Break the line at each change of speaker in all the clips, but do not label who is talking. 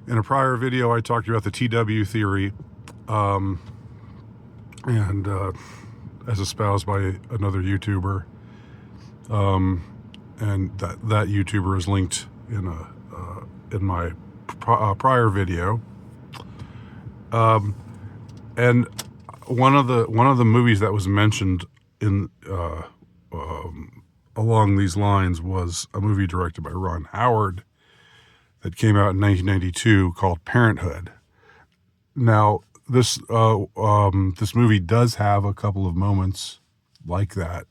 In a prior video, I talked about the TW theory, and as espoused by another YouTuber, and that YouTuber is linked in my prior video. And one of the movies that was mentioned in along these lines was a movie directed by Ron Howard that came out in 1992 called Parenthood. Now, this movie does have a couple of moments like that,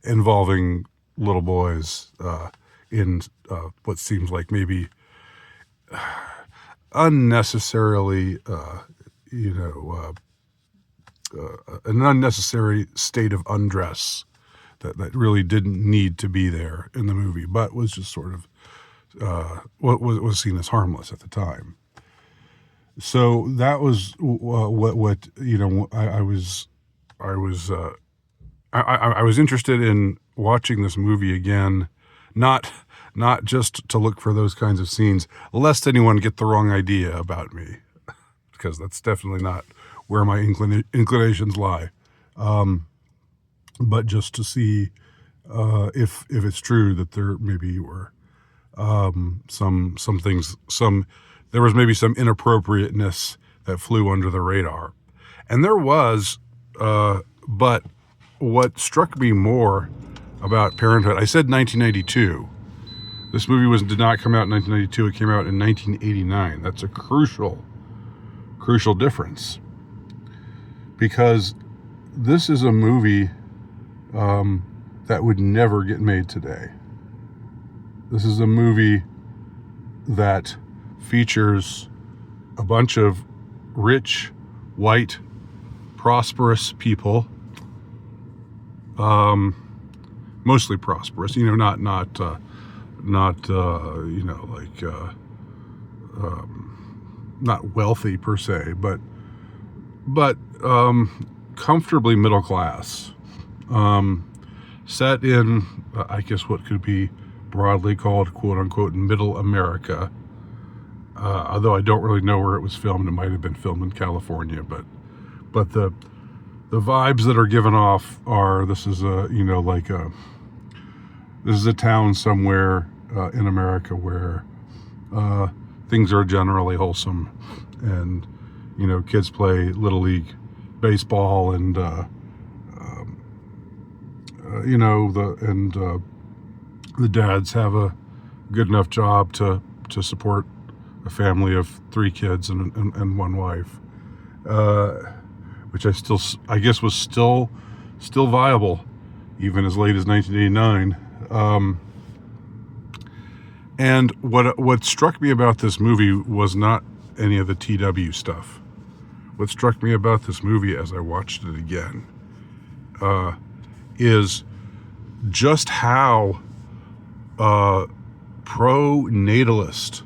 involving little boys in what seems like maybe unnecessarily, an unnecessary state of undress that really didn't need to be there in the movie, but was just sort of what was seen as harmless at the time. So that was what I was interested in watching this movie again, not just to look for those kinds of scenes, lest anyone get the wrong idea about me, because that's definitely not where my inclinations lie. But just to see if it's true that there maybe were some things, there was maybe some inappropriateness that flew under the radar. And there was, but what struck me more about Parenthood, I said 1992. This movie did not come out in 1992. It came out in 1989. That's a crucial difference, because this is a movie that would never get made today. This is a movie that features a bunch of rich, white, prosperous people, mostly prosperous, not wealthy per se, but comfortably middle class, set in, I guess, what could be broadly called, quote unquote, middle America. Although I don't really know where it was filmed. It might have been filmed in California, but the vibes that are given off are, this is a town somewhere in America where things are generally wholesome, and kids play little league baseball, and the dads have a good enough job to support a family of 3 kids and 1 wife, which I guess was still viable even as late as 1989. And what struck me about this movie was not any of the TW stuff. What struck me about this movie as I watched it again is just how pro-natalist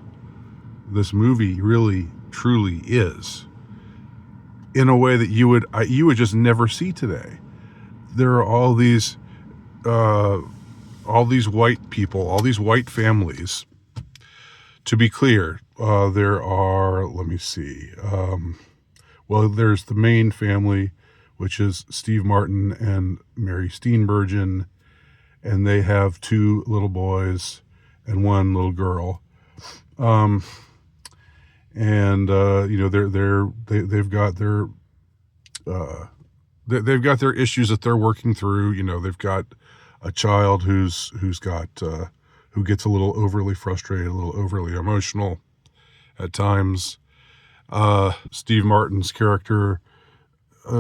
this movie really truly is, in a way that you would just never see today. There are all these white people, all these white families. To be clear, there are, let me see, there's the main family, which is Steve Martin and Mary Steenburgen, and they have 2 little boys and 1 little girl. They've got their issues that they're working through. They've got a child who gets a little overly frustrated, a little overly emotional at times. Steve Martin's character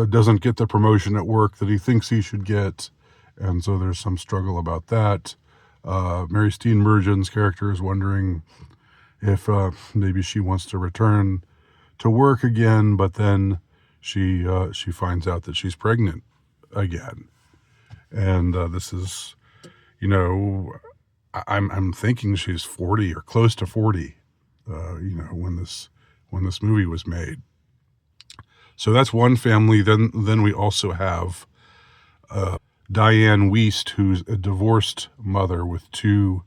doesn't get the promotion at work that he thinks he should get, and so there's some struggle about that. Mary Steenburgen's character is wondering if maybe she wants to return to work again, but then she finds out that she's pregnant again. And this is, I'm thinking she's 40 or close to 40, when this movie was made. So that's one family. Then we also have Diane Wiest, who's a divorced mother with 2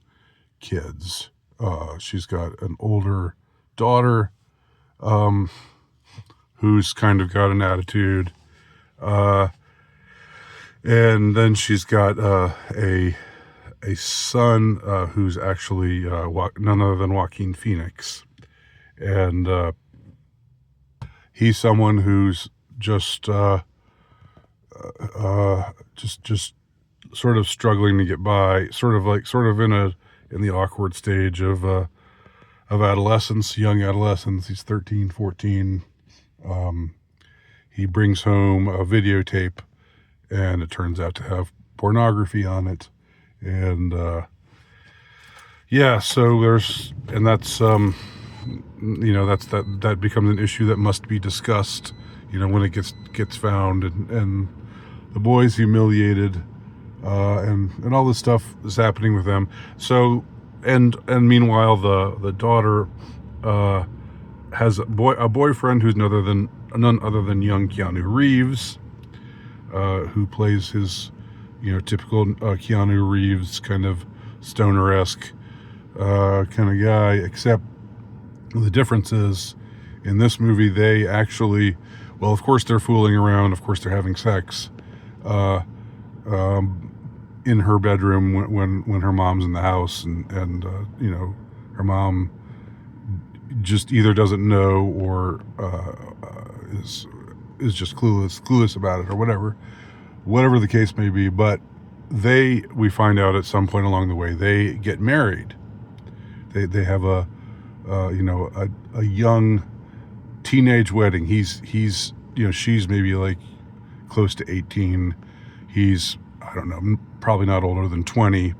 kids. She's got an older daughter who's kind of got an attitude. And then she's got a son who's actually none other than Joaquin Phoenix. And he's someone who's just sort of struggling to get by, sort of in the awkward stage of adolescence, young adolescence. He's 13, 14. He brings home a videotape, and it turns out to have pornography on it. And so that's that becomes an issue that must be discussed, when it gets found, and the boy's humiliated, and all this stuff is happening with them. So and meanwhile the daughter has a boyfriend who's none other than young Keanu Reeves, who plays his typical Keanu Reeves kind of stoner-esque kind of guy, except the difference is in this movie they actually, well, of course they're fooling around, of course they're having sex in her bedroom when her mom's in the house, and her mom just either doesn't know or is just clueless about it, or whatever the case may be. But we find out at some point along the way they get married. They have a young teenage wedding. He's she's maybe like close to 18. He's, I don't know, probably not older than 20.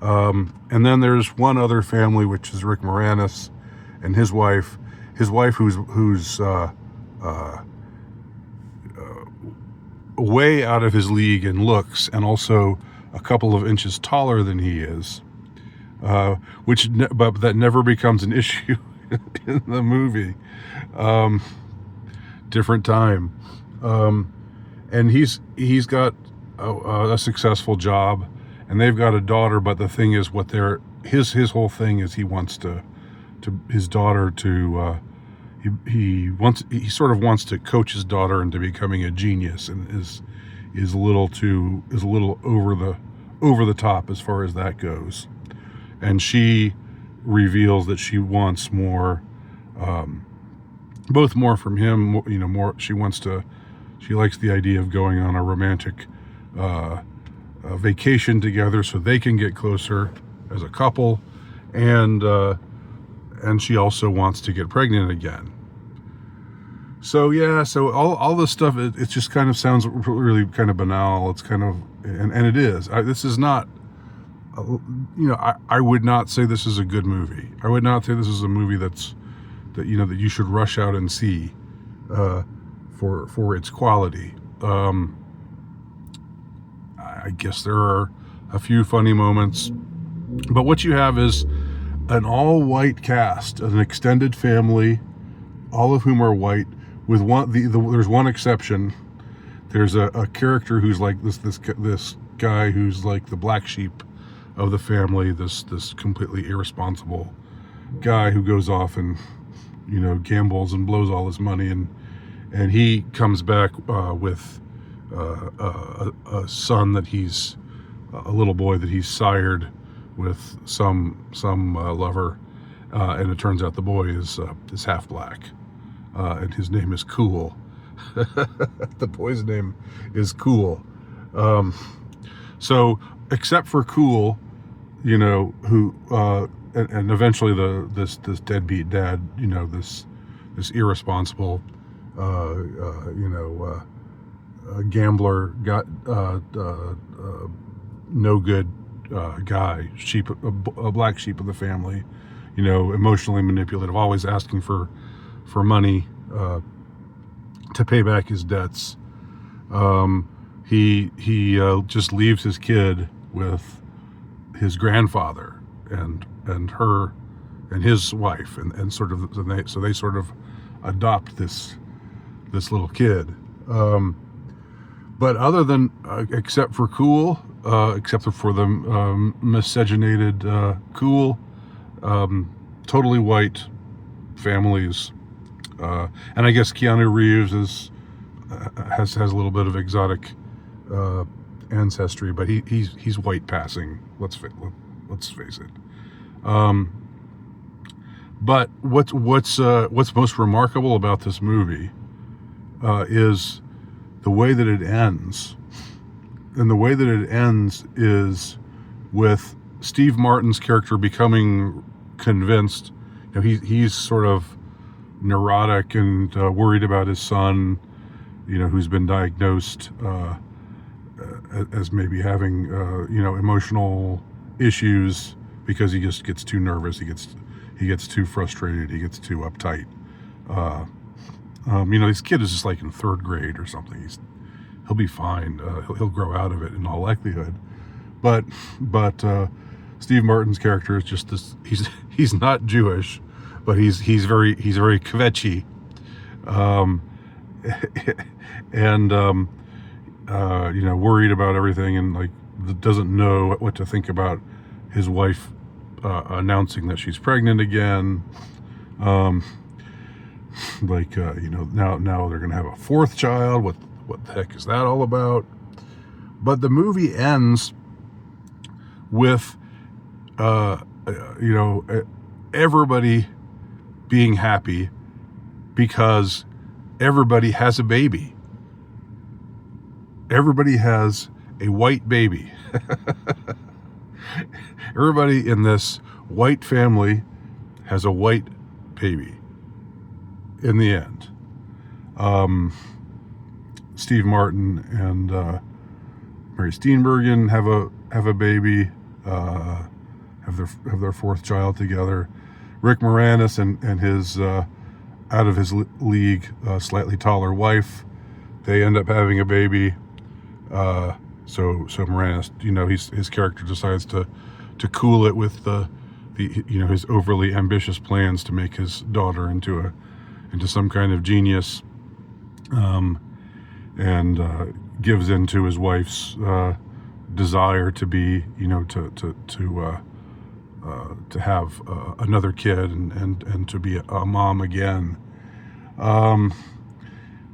And then there's one other family, which is Rick Moranis and his wife who's way out of his league in looks, and also a couple of inches taller than he is, but that never becomes an issue in the movie. Different time. And he's got a successful job, and they've got a daughter. But the thing is, his whole thing is he wants his daughter to he sort of wants to coach his daughter into becoming a genius, and is a little over the top as far as that goes. And she reveals that she wants more, both more from him, more. She likes the idea of going on a romantic vacation together so they can get closer as a couple, and she also wants to get pregnant again. So all this stuff, it just kind of sounds really kind of banal. It's kind of, and it is. This is not, I would not say this is a good movie. I would not say this is a movie that you should rush out and see for its quality. I guess there are a few funny moments, but what you have is an all-white cast, an extended family, all of whom are white, with there's one exception. There's a character who's like this guy who's like the black sheep of the family, this completely irresponsible guy who goes off and gambles and blows all his money, and he comes back with a son that he's a little boy that he's sired with some lover, and it turns out the boy is half black, and his name is Cool. The boy's name is Cool. So except for Cool, who and eventually this deadbeat dad, this irresponsible gambler, got no good guy, a black sheep of the family, emotionally manipulative, always asking for money to pay back his debts. He just leaves his kid with his grandfather and her and his wife, and they sort of adopt this little kid. But other than except for Cool, except for the miscegenated Cool, totally white families, and I guess Keanu Reeves has a little bit of exotic ancestry, but he's white passing. Let's face it. But what's most remarkable about this movie is the way that it ends, and the way that it ends is with Steve Martin's character becoming convinced. He's sort of neurotic and worried about his son, who's been diagnosed as maybe having emotional issues because he just gets too nervous. He gets too frustrated. He gets too uptight. This kid is just like in third grade or something. He'll be fine. He'll grow out of it in all likelihood. But Steve Martin's character is just this. He's not Jewish, but he's very kvetchy, and worried about everything, and like doesn't know what to think about his wife announcing that she's pregnant again. Now they're gonna have a fourth child. What the heck is that all about? But the movie ends with everybody being happy because everybody has a baby. Everybody has a white baby. Everybody in this white family has a white baby in the end. Steve Martin and Mary Steenburgen have a baby, have their fourth child together. Rick Moranis and his out of his league slightly taller wife, they end up having a baby. So Moranis, his character decides to cool it with his overly ambitious plans to make his daughter into some kind of genius, and gives in to his wife's desire to be, to have another kid and to be a mom again.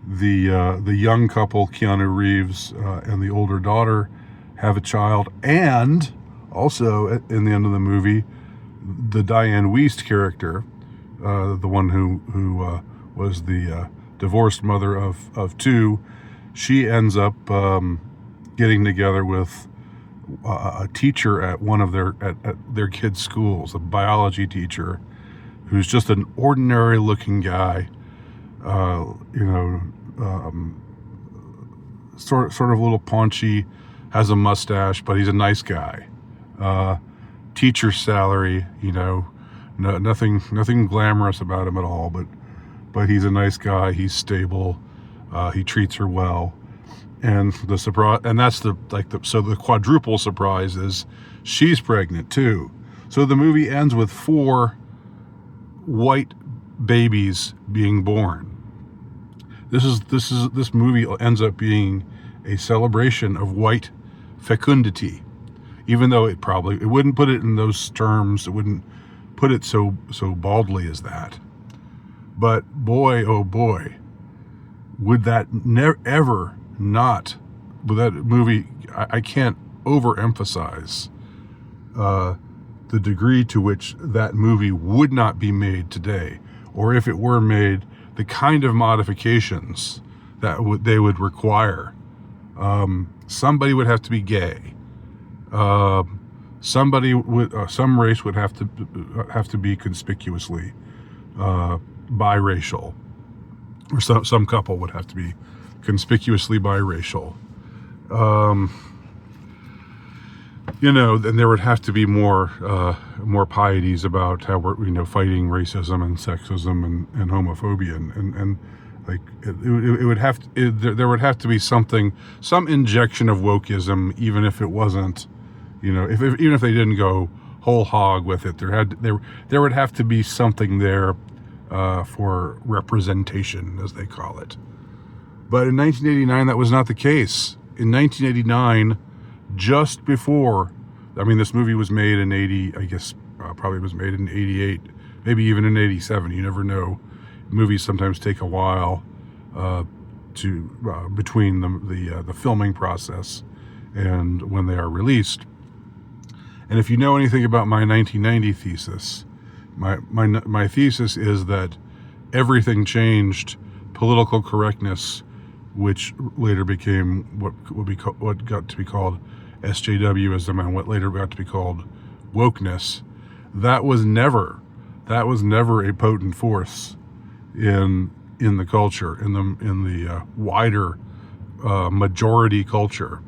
The young couple, Keanu Reeves and the older daughter, have a child, and also in the end of the movie, the Diane Wiest character, the one who was the divorced mother of two, she ends up getting together with a teacher at one of their kids' schools, a biology teacher, who's just an ordinary looking guy, sort of a little paunchy, has a mustache, but he's a nice guy. Teacher's salary, nothing glamorous about him at all, but he's a nice guy. He's stable. He treats her well. And the surprise, and that's so the quadruple surprise is she's pregnant too. So the movie ends with 4 white babies being born. This movie ends up being a celebration of white fecundity, even though it wouldn't put it in those terms. It wouldn't put it so baldly as that. But boy, oh boy, would that ever not, with that movie, I can't overemphasize the degree to which that movie would not be made today, or if it were made, the kind of modifications that they would require. Somebody would have to be gay. Some race would have to be conspicuously biracial, or some couple would have to be conspicuously biracial. And there would have to be more pieties about how we're fighting racism and sexism and homophobia and like it would have to, there would have to be some injection of wokeism, even if it wasn't, even if they didn't go whole hog with it. There would have to be something there for representation, as they call it. But in 1989, that was not the case. In 1989, just before, this movie was made in 80, I guess Probably was made in 88, maybe even in 87. You never know. Movies sometimes take a while between the filming process and when they are released. And if you know anything about my 1990 thesis, my thesis is that everything changed. Political correctness, which later became what got to be called SJWism, and what later got to be called wokeness, that was never a potent force in the culture, in the wider majority culture.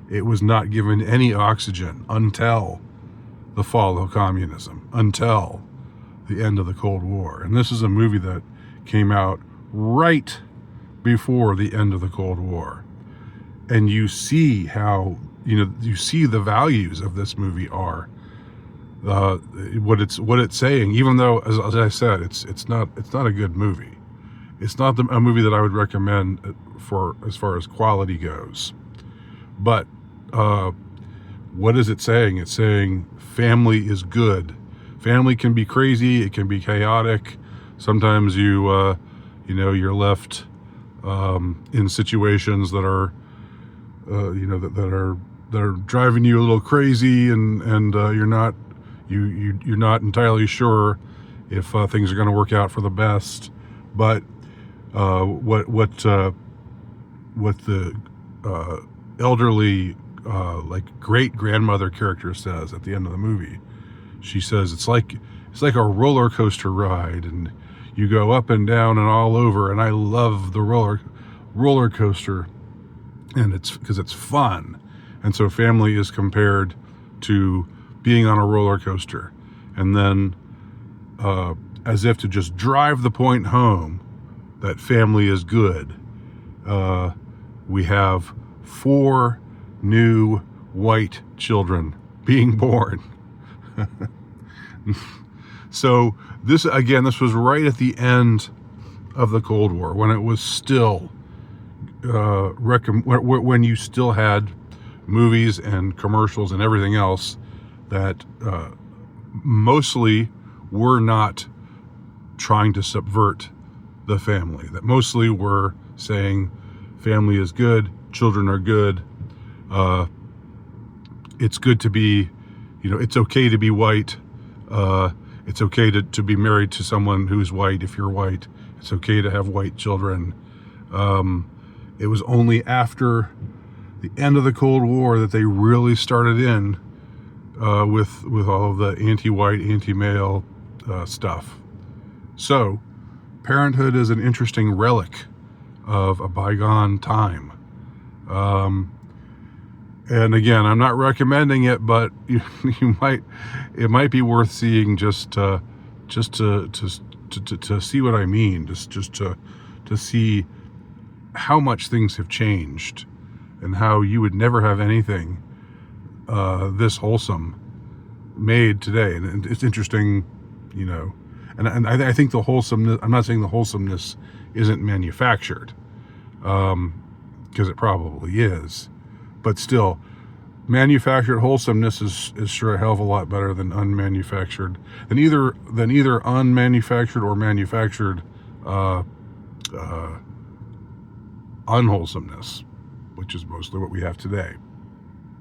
It was not given any oxygen until the fall of communism, until the end of the Cold War. And this is a movie that came out right before the end of the Cold War. And you see how, you see the values of this movie are what it's saying, even though, as I said, it's not a good movie. It's not a movie that I would recommend for as far as quality goes. But what is it saying? It's saying family is good. Family can be crazy. It can be chaotic. Sometimes you're left in situations that are that are driving you a little crazy, and you're not entirely sure if things are going to work out for the best. But what the elderly great grandmother character says at the end of the movie, she says it's like a roller coaster ride, and you go up and down and all over, and I love the roller coaster, and it's because it's fun. And so family is compared to being on a roller coaster. And then as if to just drive the point home that family is good, we have 4 new white children being born. So this was right at the end of the Cold War, when it was still when you still had movies and commercials and everything else that mostly were not trying to subvert the family, that mostly were saying family is good, children are good, it's good to be, it's okay to be white, it's okay to be married to someone who's white if you're white, it's okay to have white children. It was only after the end of the Cold War that they really started in with all of the anti-white, anti-male stuff. So Parenthood is an interesting relic of a bygone time. And again, I'm not recommending it, but it might be worth seeing just to see what I mean, just to see how much things have changed, and how you would never have anything this wholesome made today. And it's interesting, and I think the wholesomeness, I'm not saying the wholesomeness isn't manufactured, because it probably is, but still, manufactured wholesomeness is sure a hell of a lot better than unmanufactured, than either unmanufactured or manufactured unwholesomeness, which is mostly what we have today.